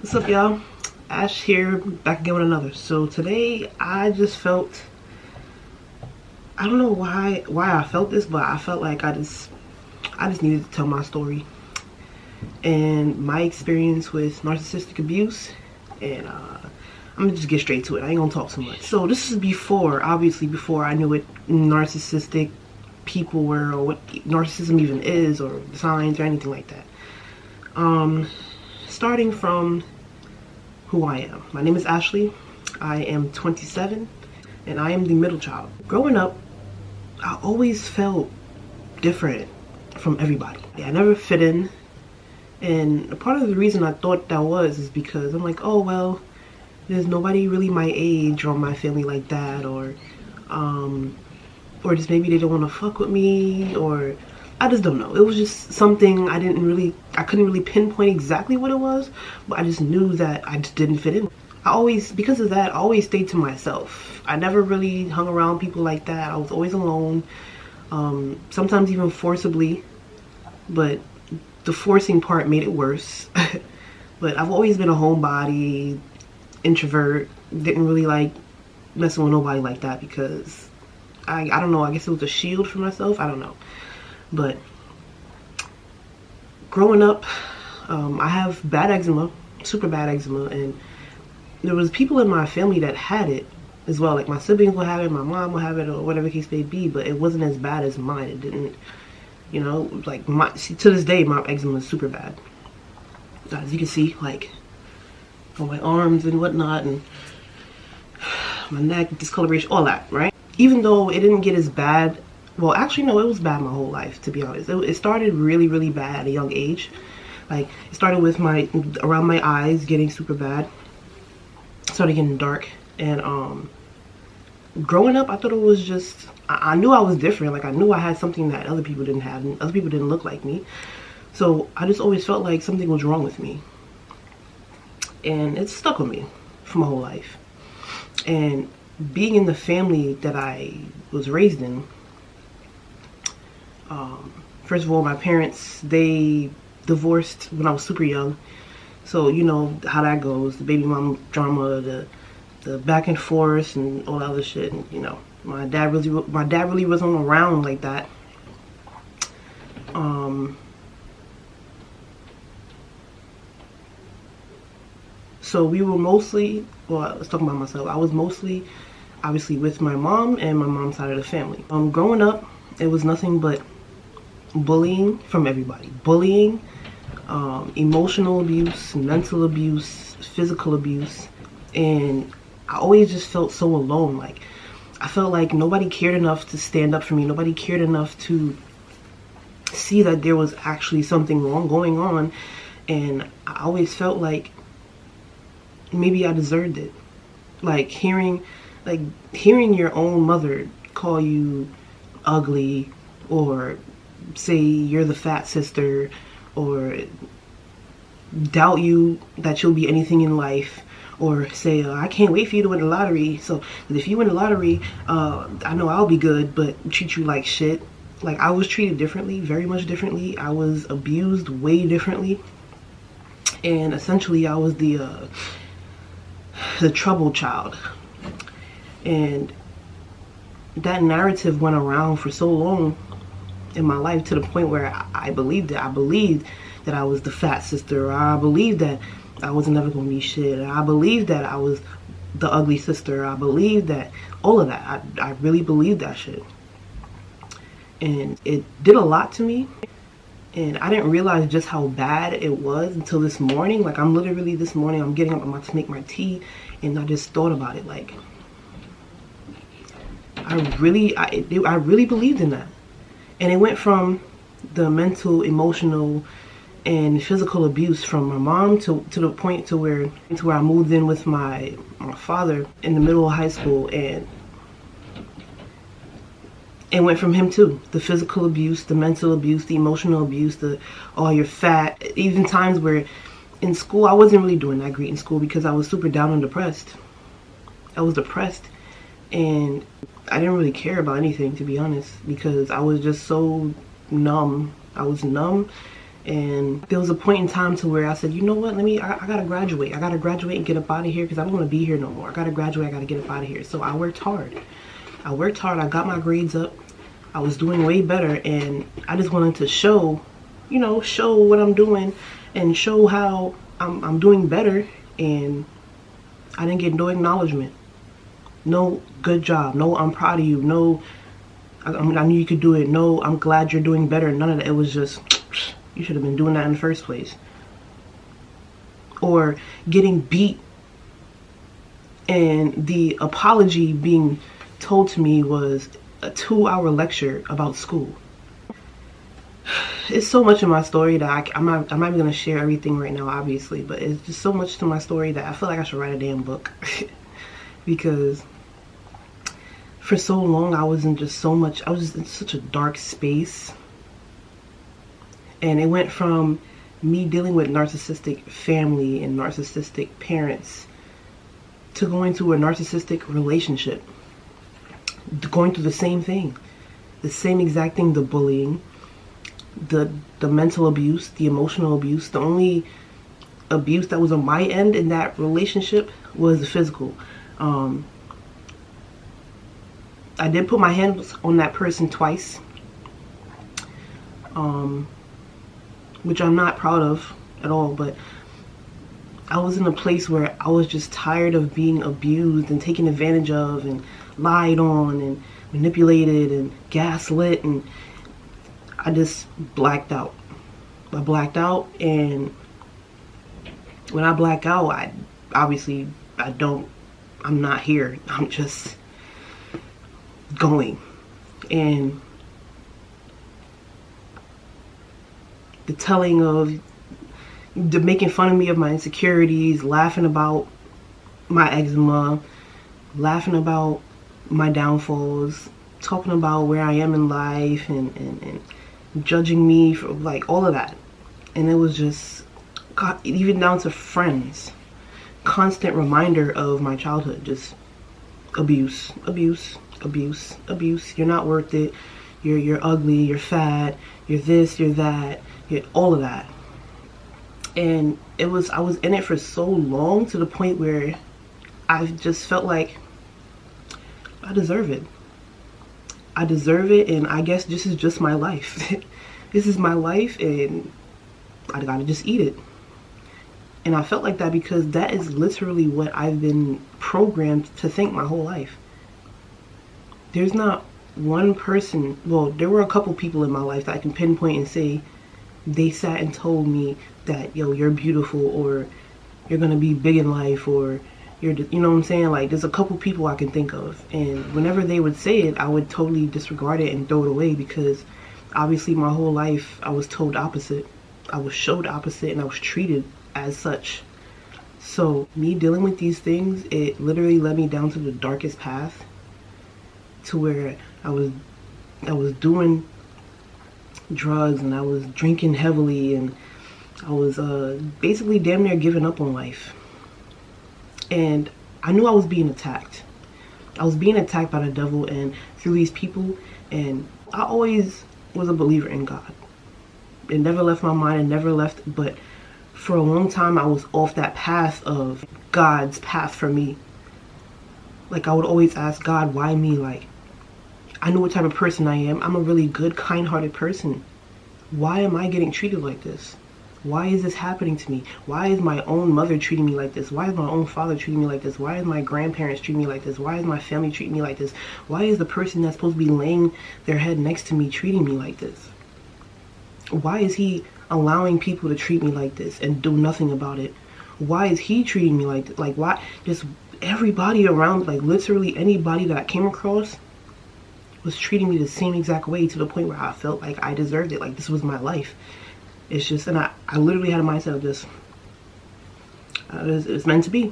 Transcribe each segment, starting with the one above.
What's up, y'all? Ash here, back again with another. So today I just felt, I don't know why I felt this, but I felt like I just needed to tell my story and my experience with narcissistic abuse. And I'm gonna just get straight to it. I ain't gonna talk too much. So this is obviously before I knew what narcissistic people were, or what narcissism even is, or the signs, or anything like that. Starting from who I am. My name is Ashley. I am 27 and I am the middle child. Growing up, I always felt different from everybody. I never fit in, and part of the reason I thought that is because I'm like, oh well, there's nobody really my age or my family like that, or just maybe they don't want to fuck with me, or I just don't know. It was just something I couldn't really pinpoint exactly what it was, but I just knew that I just didn't fit in. Because of that, I always stayed to myself. I never really hung around people like that. I was always alone, sometimes even forcibly, but the forcing part made it worse. But I've always been a homebody, introvert, didn't really like messing with nobody like that because I don't know, I guess it was a shield for myself, I don't know. But growing up, I have bad eczema, super bad eczema, and there was people in my family that had it as well. Like my siblings will have it, my mom will have it, or whatever the case may be, but it wasn't as bad as mine. It didn't, like to this day, my eczema is super bad. As you can see, like on my arms and whatnot, and my neck, discoloration, all that, right? Even though it didn't get as bad. Well, actually, no, it was bad my whole life, to be honest. It started really, really bad at a young age. Like, it started with around my eyes getting super bad. It started getting dark. And growing up, I thought it was just, I knew I was different. Like, I knew I had something that other people didn't have, and other people didn't look like me. So I just always felt like something was wrong with me. And it stuck with me for my whole life. And being in the family that I was raised in, first of all, my parents, they divorced when I was super young. So you know how that goes, the baby mom drama, the back and forth and all that other shit. And my dad really wasn't around like that. So we were mostly, well, let's talk about myself. I was mostly obviously with my mom and my mom's side of the family. Growing up, it was nothing but bullying from everybody. Bullying, emotional abuse, mental abuse, physical abuse. And I always just felt so alone. Like, I felt like nobody cared enough to stand up for me. Nobody cared enough to see that there was actually something wrong going on. And I always felt like maybe I deserved it. Like hearing your own mother call you ugly, or say you're the fat sister, or doubt you that you'll be anything in life, or say I can't wait for you to win the lottery, so if you win the lottery, I know I'll be good, but treat you like shit. Like, I was treated differently, very much differently. I was abused way differently, and essentially I was the troubled child. And that narrative went around for so long in my life, to the point where I believed it. I believed that I was the fat sister, or I believed that I was never going to be shit, or I believed that I was the ugly sister. I believed that, all of that. I really believed that shit. And it did a lot to me. And I didn't realize just how bad it was until this morning. Like, I'm literally, this morning, I'm getting up, I'm about to make my tea, and I just thought about it. Like, I really believed in that. And it went from the mental, emotional, and physical abuse from my mom to the point to where I moved in with my father in the middle of high school, and it went from him too. The physical abuse, the mental abuse, the emotional abuse, oh, you're fat. Even times where in school, I wasn't really doing that great in school because I was super down and depressed. I was depressed, and I didn't really care about anything, to be honest, because I was just so numb. I was numb, And there was a point in time to where I said, you know what, I gotta graduate. I gotta graduate and get up out of here because I don't want to be here no more. I gotta graduate, I gotta get up out of here. So I worked hard. I got my grades up. I was doing way better, and I just wanted to show, show what I'm doing and show how I'm doing better. And I didn't get no acknowledgement. No good job. No, I'm proud of you. No, I knew you could do it. No, I'm glad you're doing better. None of that. It was just, you should have been doing that in the first place. Or getting beat and the apology being told to me was a 2-hour lecture about school. It's so much in my story that I'm not even going to share everything right now, obviously, but it's just so much to my story that I feel like I should write a damn book. Because for so long I was in such a dark space. And it went from me dealing with narcissistic family and narcissistic parents to going to a narcissistic relationship. Going through the same thing. The same exact thing, the bullying, the mental abuse, the emotional abuse. The only abuse that was on my end in that relationship was the physical. I did put my hands on that person twice. Which I'm not proud of at all, but I was in a place where I was just tired of being abused and taken advantage of and lied on and manipulated and gaslit, and I just blacked out. I blacked out, and when I black out, I'm not here. I'm just going. And the telling of making fun of me of my insecurities, laughing about my eczema, laughing about my downfalls, talking about where I am in life, and judging me for like all of that. And it was just, even down to friends, constant reminder of my childhood, just abuse, abuse, abuse, abuse. You're not worth it. You're ugly, you're fat, you're this, you're that, all of that. And I was in it for so long, to the point where I just felt like I deserve it. I deserve it, and I guess this is just my life. This is my life, and I gotta just eat it. And I felt like that because that is literally what I've been programmed to think my whole life. There's not one person, well, there were a couple people in my life that I can pinpoint and say they sat and told me that, yo, you're beautiful, or you're gonna be big in life, or you know what I'm saying? Like, there's a couple people I can think of, and whenever they would say it, I would totally disregard it and throw it away, because obviously my whole life I was told opposite. I was showed opposite, and I was treated as such. So me dealing with these things, it literally led me down to the darkest path, to where I was doing drugs, and I was drinking heavily, and I was basically damn near giving up on life. And I knew I was being attacked. I was being attacked by the devil and through these people, and I always was a believer in God. It never left my mind, it never left, but for a long time I was off that path of God's path for me. Like, I would always ask God, why me? Like, I know what type of person I am. I'm a really good, kind-hearted person. Why am I getting treated like this? Why is this happening to me? Why is my own mother treating me like this? Why is my own father treating me like this? Why is my grandparents treating me like this? Why is my family treating me like this? Why is the person that's supposed to be laying their head next to me treating me like this? Why is he allowing people to treat me like this and do nothing about it? Why is he treating me like this? Like, why? Just everybody around, like literally anybody that I came across was treating me the same exact way, to the point where I felt like I deserved it. Like, this was my life. It's just, and I literally had a mindset of this. It's meant to be.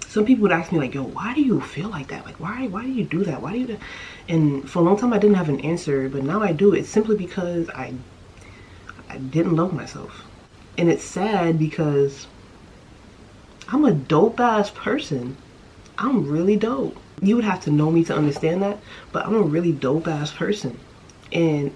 Some people would ask me like, yo, why do you feel like that? Like, why do you do that? Why do you do? And for a long time I didn't have an answer, but now I do. It's simply because I didn't love myself. And it's sad because I'm a dope ass person. I'm really dope. You would have to know me to understand that, but I'm a really dope ass person. And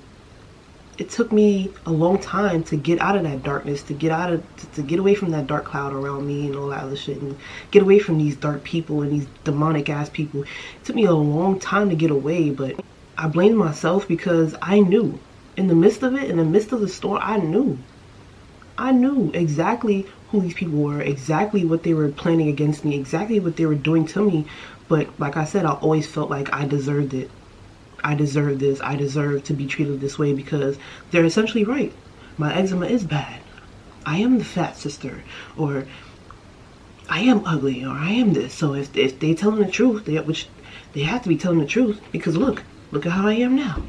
it took me a long time to get out of that darkness, to get away from that dark cloud around me and all that other shit, and get away from these dark people and these demonic ass people. It took me a long time to get away, but I blamed myself because I knew. In the midst of it, in the midst of the storm, I knew exactly who these people were, exactly what they were planning against me, exactly what they were doing to me. But like I said, I always felt like I deserved it. I deserve this. I deserve to be treated this way because they're essentially right. My eczema is bad. I am the fat sister, or I am ugly, or I am this. So if they telling the truth, which they have to be telling the truth, because look at how I am now.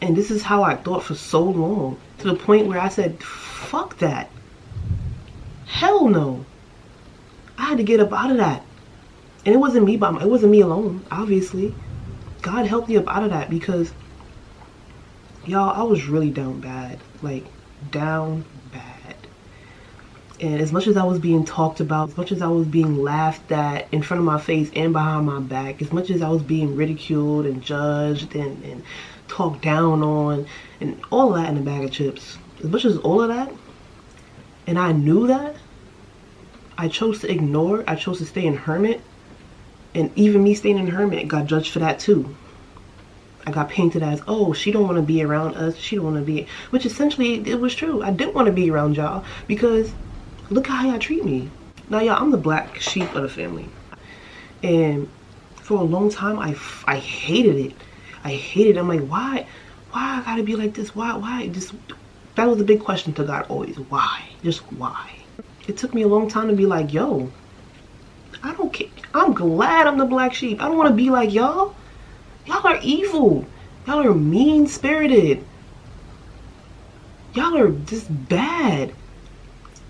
And this is how I thought for so long, to the point where I said, fuck that. Hell no. I had to get up out of that. And it wasn't me alone, obviously. God helped me up out of that because, y'all, I was really down bad. Like, down bad. And as much as I was being talked about, as much as I was being laughed at in front of my face and behind my back, as much as I was being ridiculed and judged and talked down on, and all of that in a bag of chips, as much as all of that, and I knew that, I chose to ignore, I chose to stay in hermit. And even me staying in hermit got judged for that too. I got painted as, oh, she don't want to be around us. She don't want to be, which essentially it was true. I didn't want to be around y'all because look how y'all treat me. Now, y'all, I'm the black sheep of the family. And for a long time, I hated it. I hated it. I'm like, why I gotta be like this? Why? Just, that was a big question to God always. Why? Just why? It took me a long time to be like, yo, I don't care. I'm glad I'm the black sheep. I don't want to be like y'all. Y'all are evil. Y'all are mean-spirited. Y'all are just bad.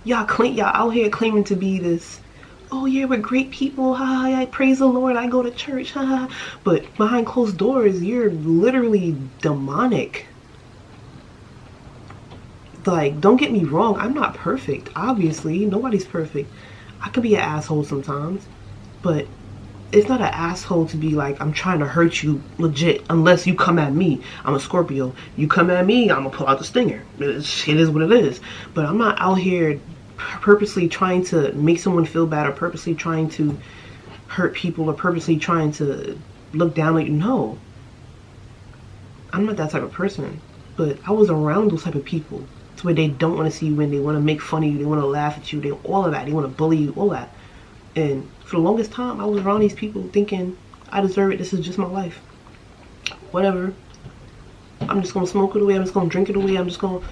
Y'all out here claiming to be this, oh yeah, we're great people. Ha, I praise the Lord. I go to church. Ha. But behind closed doors, you're literally demonic. Like, don't get me wrong. I'm not perfect. Obviously, nobody's perfect. I could be an asshole sometimes, but it's not an asshole to be like, I'm trying to hurt you legit, unless you come at me. I'm a Scorpio. You come at me, I'm gonna pull out the stinger. It is what it is. But I'm not out here purposely trying to make someone feel bad, or purposely trying to hurt people, or purposely trying to look down on you. No. I'm not that type of person. But I was around those type of people. It's where they don't want to see you win. They want to make fun of you. They want to laugh at you. All of that. They want to bully you. All that. And for the longest time, I was around these people thinking, I deserve it. This is just my life. Whatever. I'm just going to smoke it away. I'm just going to drink it away. I'm just going to...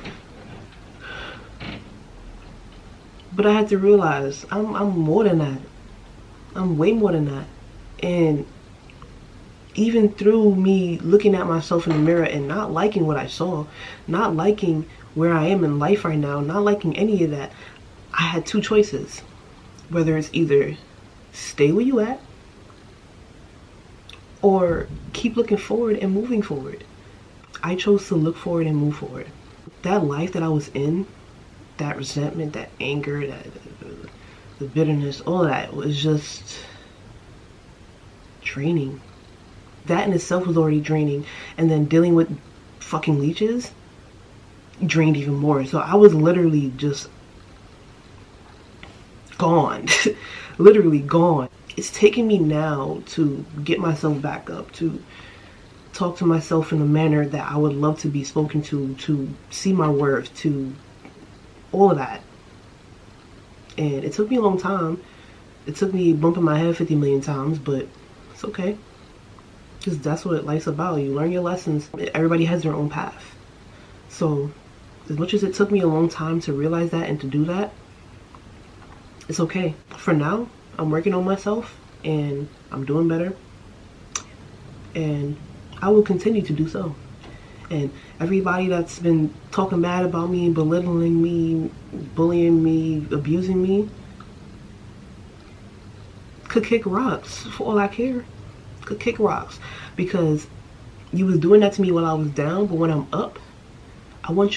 But I had to realize, I'm more than that. I'm way more than that. And even through me looking at myself in the mirror and not liking what I saw, not liking where I am in life right now, not liking any of that, I had two choices. Whether it's either stay where you at or keep looking forward and moving forward. I chose to look forward and move forward. That life that I was in, that resentment, that anger, the bitterness, all of that was just draining. That in itself was already draining, and then dealing with fucking leeches drained even more. So I was literally just gone. Literally gone. It's taking me now to get myself back up, to talk to myself in a manner that I would love to be spoken to see my worth, to all of that. And it took me a long time. It took me bumping my head 50 million times, but it's okay. Because that's what life's about. You learn your lessons. Everybody has their own path. So as much as it took me a long time to realize that and to do that, it's okay. For now, I'm working on myself and I'm doing better. And I will continue to do so. And everybody that's been talking bad about me, belittling me, bullying me, abusing me, could kick rocks for all I care. Could kick rocks. Because you was doing that to me while I was down, but when I'm up, I want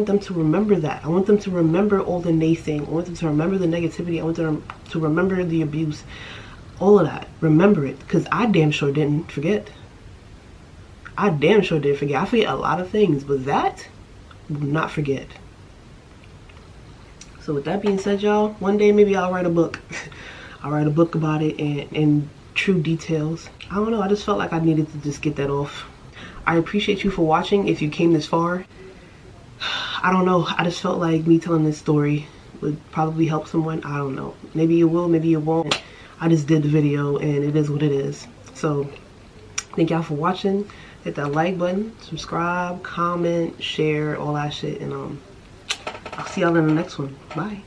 them to remember that. I want them to remember all the naysaying. I want them to remember the negativity. I want them to remember the abuse. All of that. Remember it. Because I damn sure didn't forget. I damn sure did forget. I forget a lot of things, but that will not forget. So with that being said, y'all, one day maybe I'll write a book. I'll write a book about it in true details. I don't know, I just felt like I needed to just get that off. I appreciate you for watching if you came this far. I don't know, I just felt like me telling this story would probably help someone. I don't know. Maybe it will, maybe it won't. I just did the video and it is what it is. So thank y'all for watching. Hit that like button, subscribe, comment, share, all that shit, and I'll see y'all in the next one. Bye.